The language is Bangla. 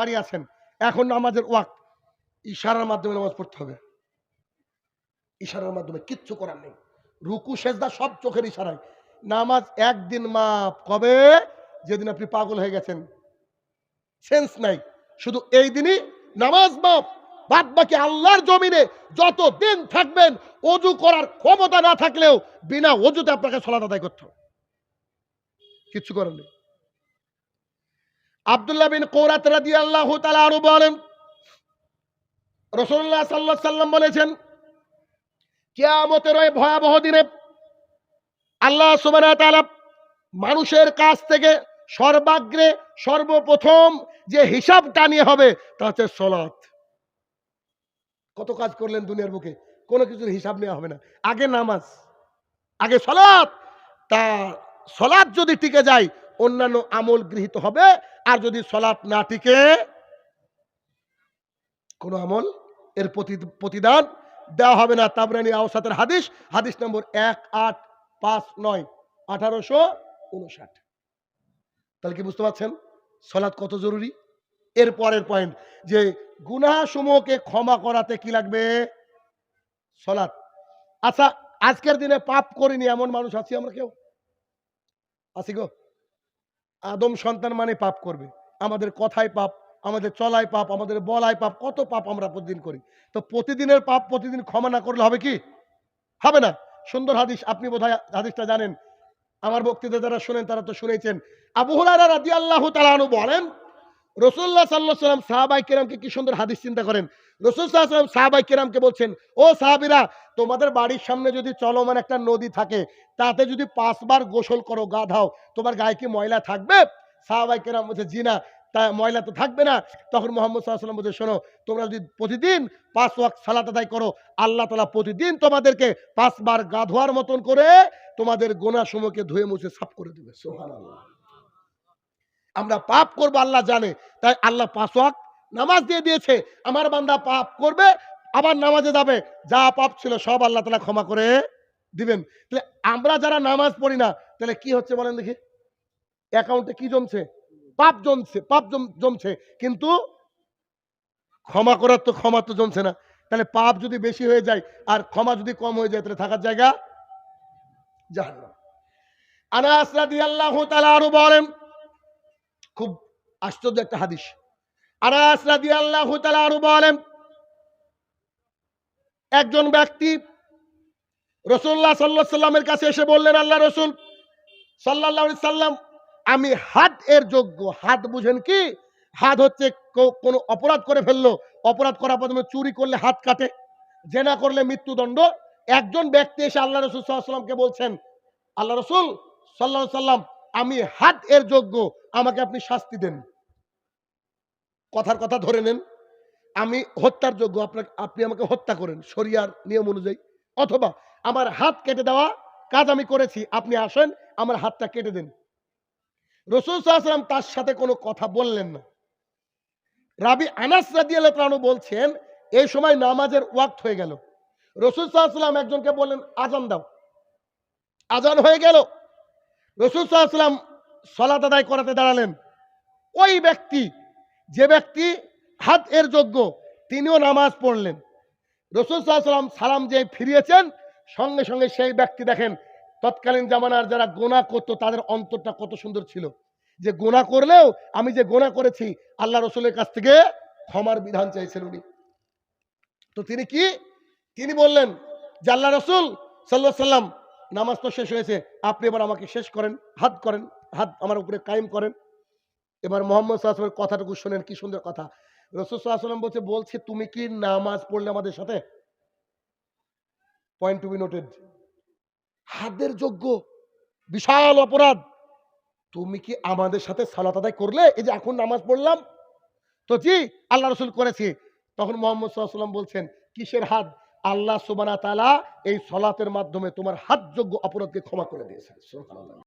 দাঁড়িয়ে আছেন, এখন নামাজের ওয়াক্ত, ইশারার মাধ্যমে নামাজ পড়তে হবে, ইশারার মাধ্যমে, কিচ্ছু করার নেই। রুকু সেজদা সব চোখের ইশারায়। নামাজ একদিন মাপ, কবে? যেদিন আপনি পাগল হয়ে গেছেন, সেন্স নাই, শুধু এই দিনই নামাজ মাপ। বাদ বাকি আল্লাহর জমিনে যত দিন থাকবেন, ওযু করার ক্ষমতা না থাকলেও বিনা ওযুতে আপনাকে সালাত আদায় করতে হবে, কিচ্ছু করার নেই। আব্দুল্লাহ বিন কৌরাত রাদিয়াল্লাহু তাআলা আনহু বলেন, রাসূলুল্লাহ সাল্লাল্লাহু আলাইহি সাল্লাম বলেছেন, কিয়ামতের ওই ভয়াবহ দিনে আল্লাহ সুবহানাহু ওয়া তাআলা মানুষের কাছ থেকে সর্বাগ্রে সর্বপ্রথম যে হিসাবটা নিয়ে হবে তা হচ্ছে সালাত। কত কাজ করলেন দুনিয়ার বুকে, কোনো কিছুর হিসাব নেওয়া হবে না। আগে নামাজ, আগে সালাত। তা সালাত যদি টিকে যায়, অন্যান্য আমল গৃহীত হবে। আর যদি সালাত না টিকে, কোন আমল এর প্রতিদান দেওয়া হবে না। তাবরানী আওসাতের হাদিস, হাদিস নম্বর 1859, 1859। তাহলে কি বুঝতে পারছেন সালাত কত জরুরি? এর পরের পয়েন্ট, যে গুনাহ সমূহকে ক্ষমা করাতে কি লাগবে? সালাত। আচ্ছা, আজকের দিনে পাপ করিনি এমন মানুষ আছি আমরা কেউ? আছি গো? আদম সন্তান মানে পাপ করবে, আমাদের কথায় পাপ, আমাদের চলায় পাপ, আমাদের বলায় পাপ, কত পাপ আমরা প্রতিদিন করি। তো প্রতিদিনের পাপ প্রতিদিন ক্ষমা না করলে হবে কি? হবে না। সুন্দর হাদিস, আপনি বোধহয় হাদিসটা জানেন, আমার বক্তৃতা যারা শুনেন তারা তো শুনেছেন। আবু হুরায়রা রাদিয়াল্লাহু তাআলা আনহু বলেন, রাসূলুল্লাহ সাল্লাল্লাহু আলাইহি ওয়াসাল্লাম সাহাবায়ে কেরামকে কি সুন্দর হাদিস, চিন্তা করেন। রাসূল সাল্লাল্লাহু আলাইহি ওয়াসাল্লাম সাহাবায়ে কেরামকে বলছেন, ও সাহাবীরা, তোমাদের বাড়ির সামনে যদি চলমান একটা নদী থাকে, তাতে যদি 5 বার গোসল করো, গা ধাও, তোমার গায়ে কি ময়লা থাকবে? সাহাবায়ে কেরাম বলছে, জি না। তা ময়লা তো থাকবে না। তখন মুহাম্মদ সাল্লাল্লাহু আলাইহি ওয়াসাল্লাম বলছে, শোনো, তোমরা যদি প্রতিদিন 5 ওয়াক্ত সালাত আদায় করো, আল্লাহ তাআলা প্রতিদিন তোমাদেরকে 5 বার গা ধোয়ার মতন করে তোমাদের গুনাহ সমূহকে ধুয়ে মুছে সাফ করে দিবে। সুবহানাল্লাহ। আমরা পাপ করব আল্লাহ জানে, তাই আল্লাহ 5 ওয়াক্ত নামাজ দিয়ে দিয়েছে। আমার বান্দা পাপ করবে, আবার নামাজে যাবে, যা পাপ ছিল সব আল্লাহ তাআলা ক্ষমা করে দিবেন। তাহলে আমরা যারা নামাজ পড়ি না, তাহলে কি হচ্ছে বলেন দেখি? অ্যাকাউন্টে কি জমছে? পাপ জমছে, পাপ জমছে, কিন্তু ক্ষমা তো জমছে না। তাহলে পাপ যদি বেশি হয়ে যায় আর ক্ষমা যদি কম হয়ে যায়, তাহলে থাকার জায়গা জাহান্নাম। আনাস রাদিয়াল্লাহু তাআলা আনহু বলেন, খুব আশ্চর্য একটা হাদিস। আনাস রাদিয়াল্লাহু তাআলা আনহু বলেন, একজন ব্যক্তি রাসূলুল্লাহ সাল্লাল্লাহু আলাইহি সাল্লামের কাছে এসে বললেন, আল্লাহ রাসূল সাল্লাল্লাহু আলাইহি সাল্লাম, আমি হাদ এর যোগ্য। হাদ বুঝেন কি? হাদ হচ্ছে কোন অপরাধ করে ফেললো, অপরাধ করার পর চুরি করলে হাত কাটে, জেনা করলে মৃত্যুদণ্ড। একজন ব্যক্তি এসে আল্লাহ রাসূল সাল্লাল্লাহু আলাইহি সাল্লামকে বলছেন, আল্লাহ রাসূল সাল্লাল্লাহু আলাইহি সাল্লাম, আমি হাদ এর যোগ্য, আমাকে আপনি শাস্তি দেন। কথার কথা ধরে নেন, আমি হত্যার যোগ্য, আপনি আমাকে হত্যা করেন শরিয়ার নিয়ম অনুযায়ী, অথবা আমার হাত কেটে দেওয়া কাজ আমি করেছি, আপনি আসেন আমার হাতটা কেটে দেন। রাসূল সাল্লাল্লাহু আলাইহি ওয়াসাল্লাম তার সাথে কোনো কথা বললেন না। রাবি আনাস রাদিয়াল্লাহু তাআলা বলছেন, এই সময় নামাজের ওয়াক্ত হয়ে গেল। রাসূল সাল্লাল্লাহু আলাইহি ওয়াসাল্লাম একজনকে বললেন, আযান দাও। আযান হয়ে গেল। রাসূল সাল্লাল্লাহু আলাইহি ওয়াসাল্লাম সালাত আদায় করাতে দাঁড়ালেন। ওই ব্যক্তি, যে ব্যক্তি হাদ এর যোগ্য, তিনিও নামাজ পড়লেন। রাসূল সাল্লাল্লাহু আলাইহি ওয়াসাল্লাম সালাম যে ফিরিয়েছেন, সঙ্গে সঙ্গে সেই ব্যক্তি দেখেন, তৎকালীন জামানার যারা গুনাহ করত তাদের অন্তরটা কত সুন্দর ছিল, যে গুনাহ করলেও আমি যে গুনাহ করেছি, আল্লাহ রাসূলের কাছ থেকে ক্ষমার বিধান চাইছেন উনি। তো তিনি কি? তিনি বললেন যে, আল্লাহ রাসূল সাল্লাল্লাহু আলাইহি ওয়াসাল্লাম, নামাজ তো শেষ হয়েছে, আপনি এবার আমাকে শেষ করেন, হাত আমার উপরে কায়েম করেন। এবার মুহাম্মদ সাল্লাল্লাহু আলাইহি ওয়াসাল্লাম কথাটুকু শুনেন, কি সুন্দর কথা। রাসূল সাল্লাল্লাহু আলাইহি ওয়াসাল্লাম বলছে, তুমি কি নামাজ পড়লে আমাদের সাথে? Point to be noted. হাদের যোগ্য, বিশাল অপরাধ, তুমি কি আমাদের সাথে সালাত আদায় করলে? এই যে এখন নামাজ পড়লাম, তো জি আল্লাহ রাসূল করেছি। তখন মুহাম্মদ সাল্লাল্লাহু আলাইহি ওয়াসাল্লাম বলছেন, কিসের হাদ? আল্লাহ সুবহানাহু ওয়া তাআলা এই সালাতের মাধ্যমে তোমার হাদযোগ্য অপরাধকে ক্ষমা করে দিয়েছেন। সুবহানাল্লাহ।